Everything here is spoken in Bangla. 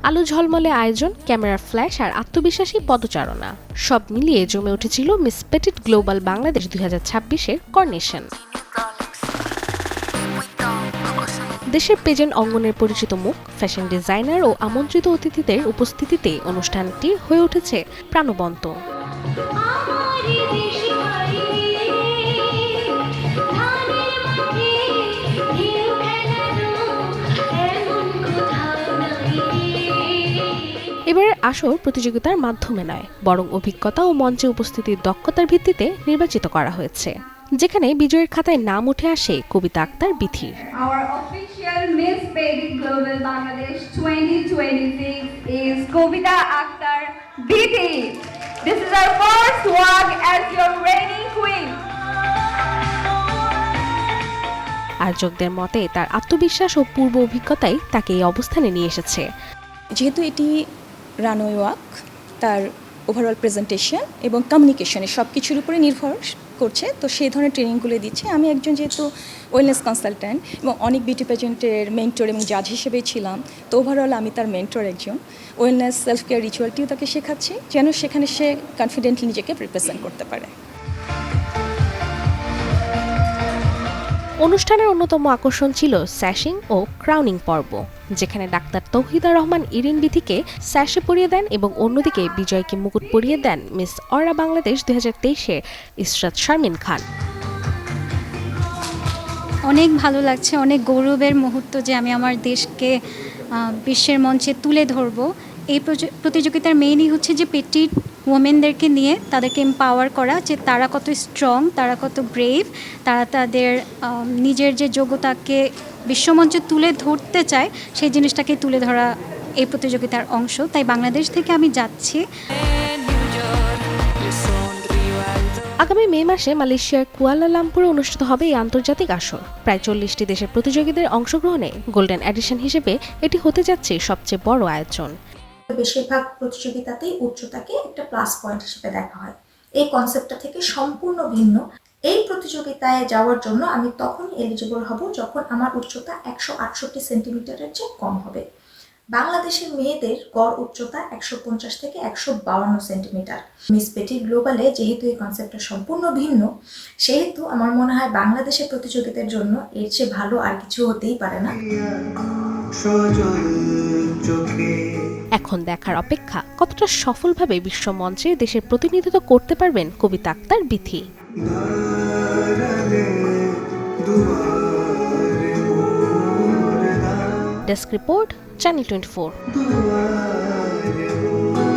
আলো ঝলমলে আয়োজন, ক্যামেরার ফ্ল্যাশ আর আত্মবিশ্বাসী পদচারণা সব মিলিয়ে জমে উঠেছিল মিস পেটিট গ্লোবাল বাংলাদেশ 2026-এর করোনেশন। দেশের পেজেন্ট অঙ্গনের পরিচিত মুখ, ফ্যাশন ডিজাইনার ও আমন্ত্রিত অতিথিদের উপস্থিতিতে অনুষ্ঠানটি হয়ে উঠেছে প্রাণবন্ত। এবারের আসর প্রতিযোগিতার মাধ্যমে নয়, বরং অভিজ্ঞতা ও মঞ্চে উপস্থিতির দক্ষতার ভিত্তিতে নির্বাচিত করা হয়েছে, যেখানে বিজয়ের খাতায় নাম উঠে আসে কবিতা Akter বিথির। Miss Petit Global Bangladesh 2026 is Kavita Akhtar Biti. This is our first walk as your reigning queen. আয়োজকদের মতে তার আত্মবিশ্বাস ও পূর্ব অভিজ্ঞতাই তাকে এই অবস্থানে নিয়ে এসেছে। যেহেতু এটি রানওয়ে ওয়াক, তার ওভারঅল প্রেজেন্টেশন এবং কমিউনিকেশনের সব কিছুর উপরে নির্ভর করছে, তো সেই ধরনের ট্রেনিংগুলো দিচ্ছে। আমি একজন যেহেতু ওয়েলনেস কনসালট্যান্ট এবং অনেক বিউটি পেজেন্টের মেন্টর এবং জাজ হিসেবেই ছিলাম, তো ওভারঅল আমি তার মেন্টর একজন। ওয়েলনেস সেলফ কেয়ার রিচুয়ালটিও তাকে শেখাচ্ছি, যেন সেখানে সে কনফিডেন্টলি নিজেকে রিপ্রেজেন্ট করতে পারে। অনুষ্ঠানের অন্যতম আকর্ষণ ছিল স্যাশিং ও ক্রাউনিং পর্ব, যেখানে ডাক্তার তৌহিদা রহমান ইরিন বিথিকে স্যাশে পরিয়ে দেন এবং অন্যদিকে বিজয়কে মুকুট পরিয়ে দেন মিস অরা বাংলাদেশ 2023-এর ইশরাত শারমিন খান। অনেক ভালো লাগছে, অনেক গৌরবের মুহূর্ত যে আমি আমার দেশকে বিশ্বের মঞ্চে তুলে ধরব। এই প্রতিযোগিতার মেইনই হচ্ছে যে পেটিট ওমেনদেরকে নিয়ে তাদেরকে এম্পাওয়ার করা, যে তারা কত স্ট্রং, তারা কত ব্রেভ, তারা তাদের নিজের যে যোগ্যতাকে বিশ্বমঞ্চে তুলে ধরতে চায়, সেই জিনিসটাকে তুলে ধরা এই প্রতিযোগিতার অংশ। তাই বাংলাদেশ থেকে আমি যাচ্ছি। আগামী মে মাসে মালয়েশিয়ার কুয়ালালামপুরে অনুষ্ঠিত হবে এই আন্তর্জাতিক আসর। প্রায় 40টি দেশের প্রতিযোগীদের অংশগ্রহণে গোল্ডেন এডিশন হিসেবে এটি হতে যাচ্ছে সবচেয়ে বড় আয়োজন। বেশিরভাগ প্রতিযোগিতাতেই উচ্চতাকে একটা প্লাস পয়েন্ট হিসেবে দেখা হয়। এই কনসেপ্টটা থেকে সম্পূর্ণ ভিন্ন। এই প্রতিযোগিতায় যাওয়ার জন্য আমি তখনই এলিজিবল হব যখন আমার উচ্চতা 168 সেন্টিমিটারের চেয়ে কম হবে। বাংলাদেশের মেয়েদের গড় উচ্চতা 150 থেকে 152 সেন্টিমিটার। মিস পেটিট গ্লোবালে যেহেতু এই কনসেপ্টটা সম্পূর্ণ ভিন্ন, সেহেতু আমার মনে হয় বাংলাদেশের প্রতিযোগিতার জন্য এর চেয়ে ভালো আর কিছু হতেই পারে না। এখন দেখার অপেক্ষা কতটা সফলভাবে বিশ্বমঞ্চে দেশের প্রতিনিধিত্ব করতে পারবেন Kabita Akter Bithi. Desk report, channel 24।